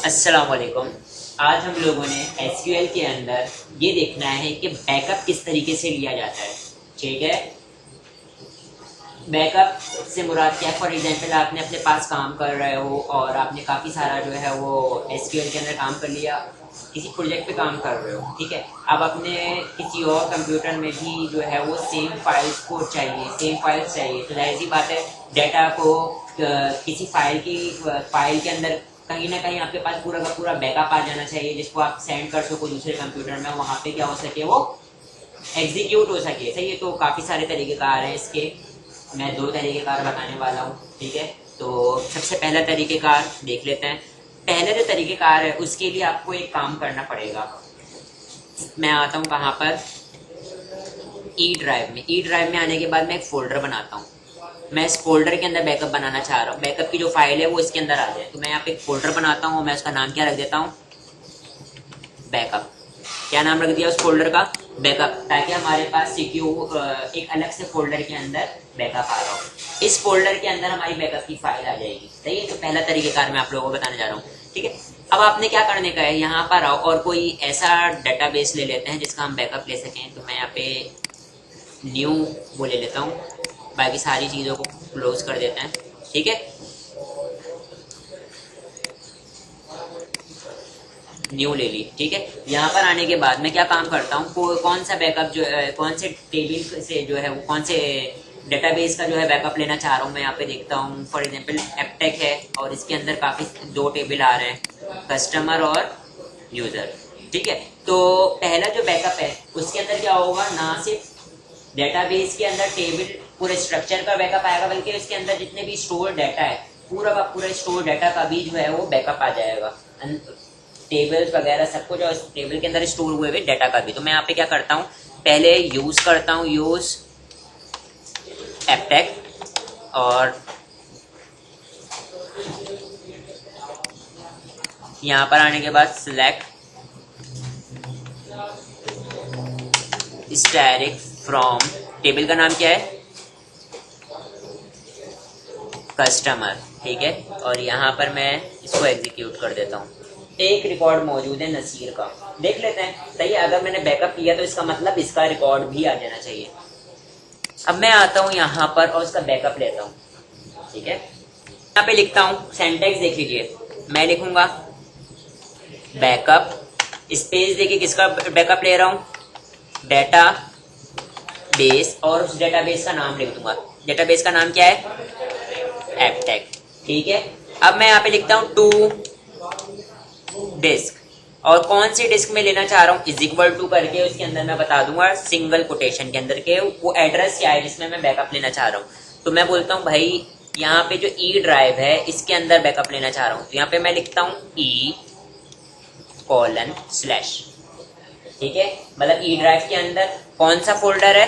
अस्सलाम वालेकुम। आज हम लोगों ने एसक्यूएल के अंदर ये देखना है कि बैकअप किस तरीके से लिया जाता है। ठीक है, बैकअप से मुराद क्या है? फॉर एग्जांपल आपने अपने पास काम कर रहे हो और आपने काफ़ी सारा जो है वो एसक्यूएल के अंदर काम कर लिया, किसी प्रोजेक्ट पे काम कर रहे हो। ठीक है, अब अपने किसी और कंप्यूटर में भी जो है वो सेम फाइल्स को चाहिए, सेम फाइल्स चाहिए, तो जाहिर सी बात है डाटा को किसी फाइल के अंदर कहीं ना कहीं आपके पास पूरा का पूरा बैकअप आ जाना चाहिए, जिसको आप सेंड कर सको दूसरे कंप्यूटर में, वहाँ पे क्या हो सके, वो एग्जीक्यूट हो सके। सही है, तो काफ़ी सारे तरीक़ेकार हैं इसके, मैं 2 तरीक़ेकार बताने वाला हूँ। ठीक है, तो सबसे पहला तरीक़ेकार देख लेते हैं। पहले जो तरीक़ेकार है उसके लिए आपको एक काम करना पड़ेगा। मैं आता हूँ कहाँ पर, ई ड्राइव में। ई ड्राइव में आने के बाद मैं एक फ़ोल्डर बनाता हूँ। मैं इस फोल्डर के अंदर बैकअप बनाना चाह रहा हूँ, बैकअप की जो फाइल है वो इसके अंदर आ जाए। तो मैं यहाँ पे एक फोल्डर बनाता हूँ, मैं उसका नाम क्या रख देता हूँ, बैकअप। क्या नाम रख दिया उस फोल्डर का, बैकअप, ताकि हमारे पास एक अलग से फोल्डर के अंदर बैकअप आ रहा हो। इस फोल्डर के अंदर हमारी बैकअप की फाइल आ जाएगी। सही है, तो पहला तरीकेकार मैं आप लोगों को बताने जा रहा हूँ। ठीक है, अब आपने क्या करने का है, यहाँ पर आओ और कोई ऐसा डाटाबेस ले लेते हैं जिसका हम बैकअप ले सकें। तो मैं यहाँ पे न्यू वो ले लेता हूँ, बाकी सारी चीज़ों को क्लोज कर देते हैं। ठीक है, न्यू ले ली। ठीक है, यहाँ पर आने के बाद मैं क्या काम करता हूँ, कौन सा बैकअप जो है, कौन से टेबल से जो है वो, कौन से डेटाबेस का जो है बैकअप लेना चाह रहा हूँ, मैं यहाँ पे देखता हूँ। फॉर एग्जांपल एपटेक है और इसके अंदर काफ़ी 2 टेबल आ रहे हैं, कस्टमर और यूज़र। ठीक है, तो पहला जो बैकअप है उसके अंदर क्या होगा, ना सिर्फ डेटाबेस के अंदर टेबल पूरे स्ट्रक्चर का बैकअप आएगा, बल्कि इसके अंदर जितने भी स्टोर डाटा है पूरा का पूरा स्टोर डाटा का भी जो है वो बैकअप आ जाएगा, टेबल्स वगैरह सब कुछ, और टेबल के अंदर स्टोर हुए हुए डाटा का भी। तो मैं यहाँ पे क्या करता हूँ, पहले यूज करता हूँ, यूज एपटेक, और यहाँ पर आने के बाद सिलेक्ट स्टैटिक फ्रॉम, टेबल का नाम क्या है, कस्टमर। ठीक है, और यहाँ पर मैं इसको एग्जीक्यूट कर देता हूँ। एक रिकॉर्ड मौजूद है नसीर का, देख लेते हैं। सही है, अगर मैंने बैकअप किया तो इसका मतलब इसका रिकॉर्ड भी आ जाना चाहिए। अब मैं आता हूँ यहाँ पर और उसका बैकअप लेता हूँ। ठीक है, यहाँ पे लिखता हूँ, सेंटेक्स देख लीजिए, मैं लिखूंगा बैकअप स्पेस देखिए किसका बैकअप ले रहा हूँ, डेटा बेस, और उस डेटाबेस का नाम लिख दूंगा। डेटाबेस का नाम क्या है, एपटेक। ठीक है, अब मैं यहाँ पे लिखता हूँ टू डिस्क, और कौन सी डिस्क में लेना चाह रहा हूँ, इज इक्वल टू करके उसके अंदर मैं बता दूंगा सिंगल कोटेशन के अंदर के वो एड्रेस क्या है जिसमें मैं बैकअप लेना चाह रहा हूँ। तो मैं बोलता हूँ भाई यहाँ पे जो ई ड्राइव है इसके अंदर बैकअप लेना चाह रहा हूँ, तो यहाँ पे मैं लिखता हूँ E:/। ठीक है, मतलब ई ड्राइव के अंदर कौन सा फोल्डर है,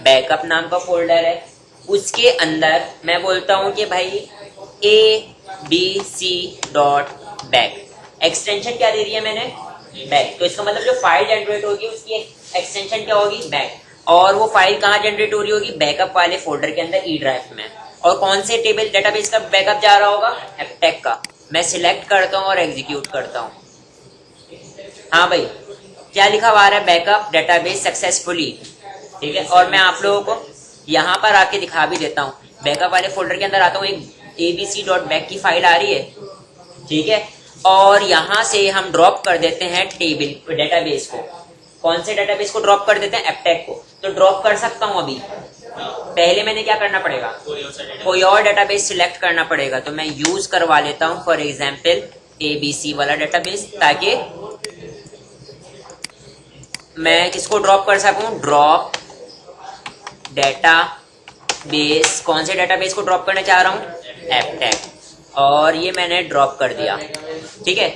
बैकअप नाम का फोल्डर है, उसके अंदर मैं बोलता हूँ कि भाई abc.back, एक्सटेंशन क्या दे दी है मैंने, बैक। तो इसका मतलब जो फाइल जनरेट होगी उसकी एक्सटेंशन क्या होगी, बैक, और वो फाइल कहाँ जनरेट हो रही होगी, बैकअप वाले फोल्डर के अंदर, ई ड्राइव में। और कौन से टेबल डेटाबेस का बैकअप जा रहा होगा, एपटेक का। मैं सिलेक्ट करता हूँ और एग्जीक्यूट करता हूँ। हाँ भाई, क्या लिखा हुआ है, बैकअप डेटाबेस सक्सेसफुली। ठीक है, और मैं आप लोगों को यहाँ पर आके दिखा भी देता हूँ, बैकअप वाले फोल्डर के अंदर आता हूँ, एक abc.back की फाइल आ रही है। ठीक है, और यहाँ से हम ड्रॉप कर देते हैं टेबल डेटाबेस को। कौन से डेटाबेस को ड्रॉप कर देते हैं, एपटेक को। तो ड्रॉप कर सकता हूँ अभी, पहले मैंने क्या करना पड़ेगा, कोई और डेटाबेस सिलेक्ट करना पड़ेगा। तो मैं यूज करवा लेता हूँ फॉर एग्जाम्पल abc वाला डेटाबेस, ताकि मैं किसको ड्रॉप कर सकूं, ड्रॉप डेटाबेस। कौन से डेटाबेस को ड्रॉप करना चाह रहा हूं, एपटेक, और ये मैंने ड्रॉप कर दिया। ठीक है,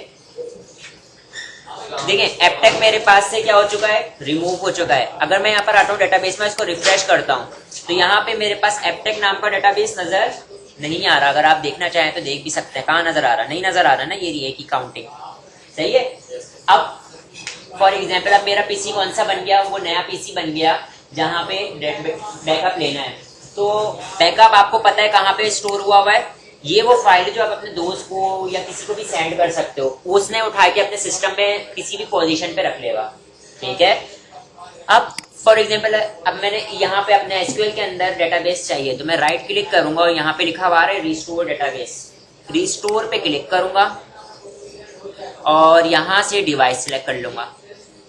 देखें एपटेक मेरे पास से क्या हो चुका है, रिमूव हो चुका है। अगर मैं यहाँ पर आता हूँ डेटाबेस में, इसको रिफ्रेश करता हूँ, तो यहाँ पे मेरे पास एपटेक नाम का डेटाबेस नजर नहीं आ रहा। अगर आप देखना चाहें तो देख भी सकते हैं, कहाँ नजर आ रहा, नहीं नजर आ रहा ना, ये रही है की काउंटिंग। सही है, अब फॉर एग्जाम्पल अब मेरा पीसी कौन सा बन गया, वो नया पीसी बन गया जहाँ पे बैकअप लेना है। तो बैकअप आपको पता है कहाँ पे स्टोर हुआ है, ये वो फाइल है जो आप अपने दोस्त को या किसी को भी सेंड कर सकते हो, उसने उठा के अपने सिस्टम में किसी भी पोजीशन पे रख लेगा। ठीक है, अब फॉर एग्जाम्पल अब मैंने यहाँ पे अपने एसक्यूएल के अंदर डेटाबेस चाहिए, तो मैं राइट क्लिक करूंगा और यहाँ पे लिखा हुआ है रिस्टोर डेटाबेस, रिस्टोर पे क्लिक करूंगा और यहाँ से डिवाइस सिलेक्ट कर लूंगा।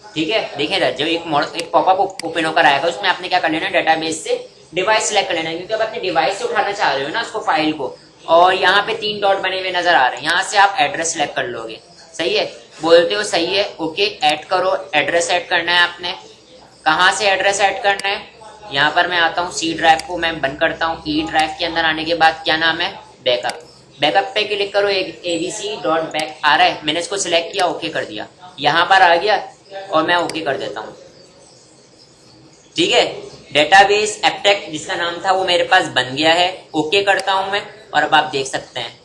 ठीक है, देखिए इधर जो एक पॉपअप ओपन होकर आएगा, उसमें आपने क्या कर लेना, डेटाबेस से डिवाइस सिलेक्ट कर लेना है, क्योंकि अब अपने डिवाइस से उठाना चाह रहे हो ना उसको, फाइल को। और यहाँ पे 3 डॉट बने हुए नजर आ रहे हैं, यहाँ से आप एड्रेस सिलेक्ट कर लोगे। सही है, बोलते हो सही है, ओके ऐड करो। एड्रेस ऐड करना है आपने, कहाँ से एड्रेस ऐड करना है, यहाँ पर मैं आता हूँ, सी ड्राइव को मैं बंद करता हूँ। ई ड्राइव के अंदर आने के बाद क्या नाम है, बैकअप, बैकअप पे क्लिक करो, abc.back आ रहा है, मैंने इसको सिलेक्ट किया, ओके कर दिया, यहाँ पर आ गया और मैं ओके कर देता हूँ। ठीक है, डेटाबेस एप्टेक जिसका नाम था वो मेरे पास बन गया है, ओके करता हूं मैं, और अब आप देख सकते हैं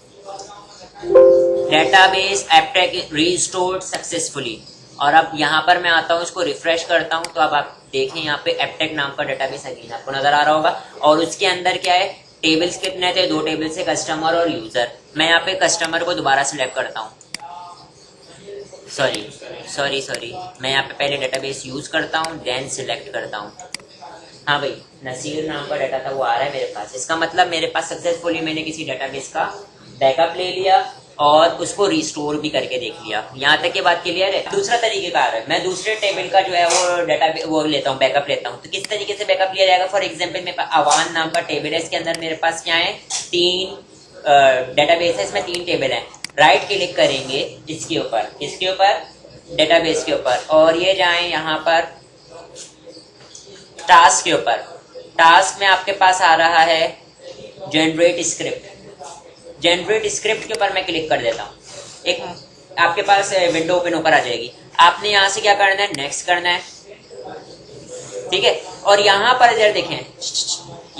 डेटाबेस एप्टेक रीस्टोर्ड सक्सेसफुली। और अब यहाँ पर मैं आता हूँ, इसको रिफ्रेश करता हूँ, तो अब आप देखें यहाँ पे एप्टेक नाम का डेटाबेस अगेन आपको नजर आ रहा होगा। और उसके अंदर क्या है, टेबल्स कितने थे, 2 टेबल्स है, कस्टमर और यूजर। मैं यहाँ पे कस्टमर को दोबारा सिलेक्ट करता हूँ, सॉरी, मैं यहाँ पे पहले डेटाबेस यूज करता हूँ, देन सिलेक्ट करता हूँ। हाँ भाई, नसीर नाम का डाटा था वो आ रहा है मेरे पास, इसका मतलब मेरे पास सक्सेसफुली मैंने किसी डेटाबेस का बैकअप ले लिया और उसको रिस्टोर भी करके देख लिया। यहाँ तक की बात क्लियर है। दूसरा तरीकेकार है, मैं दूसरे टेबल का जो है वो डेटाबेस वो लेता हूँ, बैकअप लेता हूँ। तो किस तरीके से बैकअप लिया जाएगा, फॉर एग्जाम्पल मेरे पास अवान नाम का टेबल है, इसके अंदर मेरे पास क्या है, 3 डेटाबेस है, इसमें 3 टेबल है। राइट क्लिक करेंगे इसके ऊपर, इसके ऊपर डेटाबेस के ऊपर, और ये जाए यहाँ पर टास्क के ऊपर। टास्क में आपके पास आ रहा है जनरेट स्क्रिप्ट, जनरेट स्क्रिप्ट के ऊपर मैं क्लिक कर देता हूँ, एक आपके पास विंडो ओपन होकर आ जाएगी। आपने यहाँ से क्या करना है, नेक्स्ट करना है। ठीक है, और यहाँ पर इधर देखें,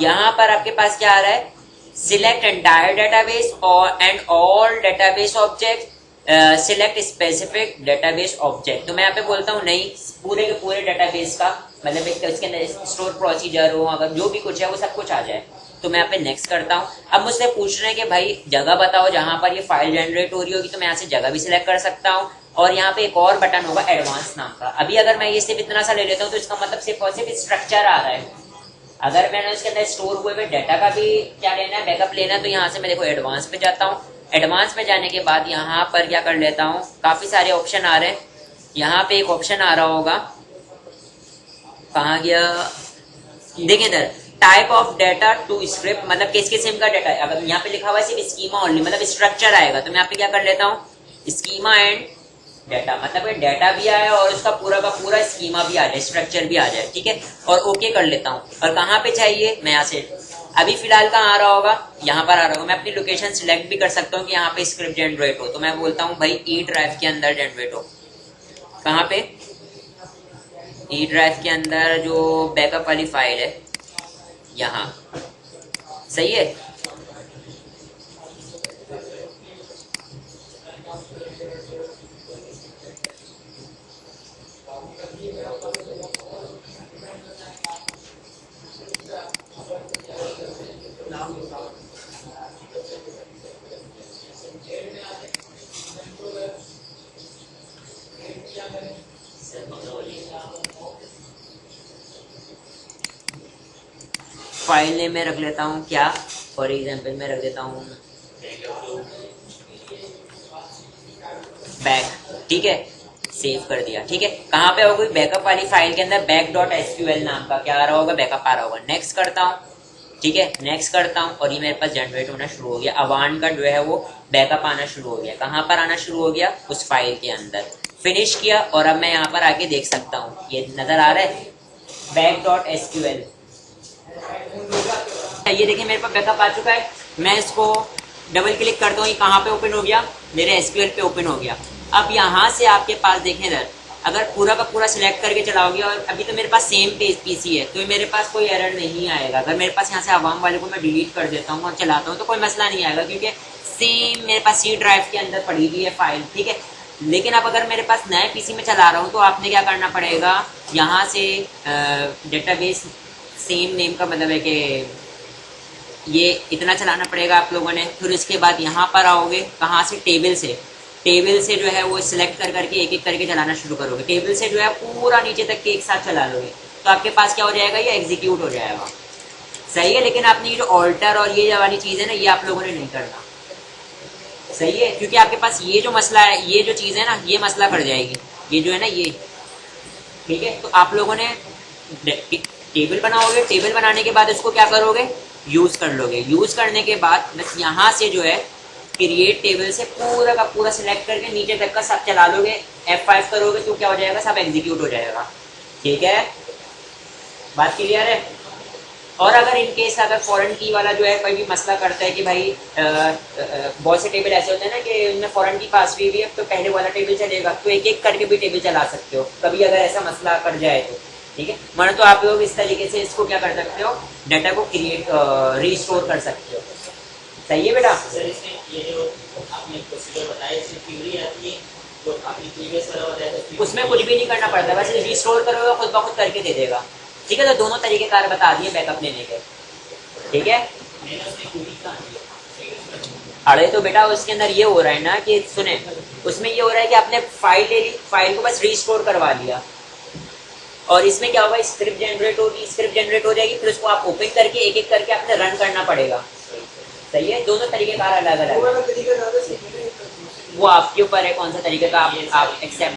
यहाँ पर आपके पास क्या आ रहा है, सिलेक्ट एंटायर डेटाबेस और and all database object, select specific database object. तो मैं यहाँ पे बोलता हूँ नहीं, पूरे के पूरे डेटाबेस का मतलब इसके अंदर स्टोर प्रोसीजर हो, अगर जो भी कुछ है वो सब कुछ आ जाए। तो मैं यहाँ पे नेक्स्ट करता हूँ। अब मुझसे पूछ रहे हैं कि भाई जगह बताओ जहां पर ये फाइल जनरेट हो रही होगी, तो मैं यहाँ से जगह भी सिलेक्ट कर सकता हूँ। और यहाँ पे एक और बटन होगा एडवांस नाम का। अभी अगर मैं ये सिर्फ इतना सा ले लेता हूँ तो इसका मतलब सिर्फ और सिर्फ स्ट्रक्चर आ रहा है। अगर मैंने उसके अंदर स्टोर हुए हुए डाटा का भी क्या लेना है, बैकअप लेना है, तो यहाँ से मैं देखो एडवांस पे जाता हूँ। एडवांस में जाने के बाद यहाँ पर क्या कर लेता हूँ, काफी सारे ऑप्शन आ रहे हैं। यहाँ पे एक ऑप्शन आ रहा होगा, कहाँ गया, देखिए इधर type of data to script, मतलब किस किस्म का डाटा है। अगर यहाँ पे लिखा हुआ है सिर्फ स्कीमा ओनली, मतलब स्ट्रक्चर आएगा, तो मैं यहाँ पे क्या कर लेता हूँ, स्कीमा एंड डाटा, मतलब डाटा भी आए और उसका पूरा का पूरा स्कीमा भी आ जाए, स्ट्रक्चर भी आ जाए। ठीक है, और ओके कर लेता हूँ। और कहाँ पे चाहिए, मैं यहाँ से अभी फिलहाल कहाँ आ रहा होगा, यहाँ पर आ रहा होगा। मैं अपनी लोकेशन सिलेक्ट भी कर सकता हूँ कि यहाँ पे स्क्रिप्ट जनरेट हो, तो मैं बोलता हूँ भाई ई ड्राइव के अंदर जनरेट हो। कहाँ पे, ई ड्राइव के अंदर जो बैकअप वाली फाइल है यहाँ, सही है। फाइल नेम में रख लेता हूँ क्या, फॉर एग्जाम्पल मैं रख देता हूँ बैक। ठीक है, सेव कर दिया। ठीक है, कहाँ पे होगी, बैकअप वाली फाइल के अंदर back.sql नाम का क्या आ रहा होगा, बैकअप आ रहा होगा। नेक्स्ट करता हूँ। ठीक है, नेक्स्ट करता हूँ और ये मेरे पास जनरेट होना शुरू हो गया। अवान का जो है वो बैकअप आना शुरू हो गया। कहाँ पर आना शुरू हो गया, उस फाइल के अंदर। फिनिश किया और अब मैं यहाँ पर आके देख सकता हूँ, ये नजर आ रहा है back.sql। ये देखिए मेरे पास बैकअप आ चुका है। मैं इसको डबल क्लिक करता हूँ, ये कहाँ पे ओपन हो गया, मेरे एसक्यूएल पे ओपन हो गया। अब यहाँ से आपके पास देखें इधर, अगर पूरा का पूरा सिलेक्ट करके चलाओगे, और अभी तो मेरे पास सेम पीसी है तो मेरे पास कोई एरर नहीं आएगा। अगर मेरे पास यहाँ से अवाम वाले को मैं डिलीट कर देता हूँ और चलाता हूँ तो कोई मसला नहीं आएगा, क्योंकि सेम मेरे पास सी ड्राइव के अंदर पड़ी हुई है फाइल। ठीक है, लेकिन अब अगर मेरे पास नए पीसी में चला रहा हूँ तो आपने क्या करना पड़ेगा, यहाँ से डेटाबेस सेम नेम का मतलब है कि ये इतना चलाना पड़ेगा आप लोगों ने। फिर उसके बाद यहाँ पर आओगे, कहाँ से, टेबल से जो है वो सिलेक्ट कर करके एक एक करके चलाना शुरू करोगे। टेबल से जो है पूरा नीचे तक के एक साथ चला लोगे तो आपके पास क्या हो जाएगा, ये एग्जीक्यूट हो जाएगा। सही है, लेकिन आपने ये जो ऑल्टर और ये वाली चीज़ है ना, ये आप लोगों ने नहीं करना। सही है, क्योंकि आपके पास ये जो मसला है, ये जो चीज़ है ना, ये मसला कर जाएगी, ये जो है ना ये। ठीक है, तो आप लोगों ने टेबल बनाओगे, टेबल बनाने के बाद इसको क्या करोगे, यूज कर लोगे। यूज करने के बाद बस यहाँ से जो है क्रिएट टेबल से पूरा का पूरा सिलेक्ट करके नीचे तक का सब चला लोगे। F5 करोगे तो क्या हो जाएगा, सब एग्जीक्यूट हो जाएगा। ठीक है, बात क्लियर है। और अगर इनकेस अगर फॉरेन की वाला जो है कोई भी मसला करता है कि भाई बहुत से टेबल ऐसे होते हैं ना कि उनमें फॉरेन की पास हुई है, तो पहले वाला टेबल चलेगा, तो एक एक करके भी टेबल चला सकते हो कभी अगर ऐसा मसला कर जाए तो। ठीक है, वरना तो आप लोग इस तरीके से इसको क्या कर सकते हो, डाटा को क्रिएट रीस्टोर कर सकते हो। सही है बेटा। सर इसमें ये जो आपने प्रोसीजर बताया, इसमें क्वेरी आती है जो आपने प्रीवियस वाला बताया था, उसमें कुछ भी नहीं करना पड़ता, बस रीस्टोर करोगे खुद ब खुद करके दे देगा। ठीक है, तो दोनों तरीके कार बता दिए बैकअप लेने के। ठीक है, मैंने उसमें क्वेरी कहाँ दी? अरे तो बेटा उसके अंदर ये हो रहा है ना कि सुने, उसमें ये हो रहा है कि आपने फाइल ले ली, फाइल को बस रीस्टोर करवा लिया, और इसमें क्या होगा, स्क्रिप्ट जनरेट होगी, स्क्रिप्ट जनरेट हो जाएगी, फिर उसको आप ओपन करके एक एक करके आपने रन करना पड़ेगा। सही है, दोनों तरीके कार अलग अलग है, वो आपके ऊपर है कौन सा तरीके का आप एक्सेप्ट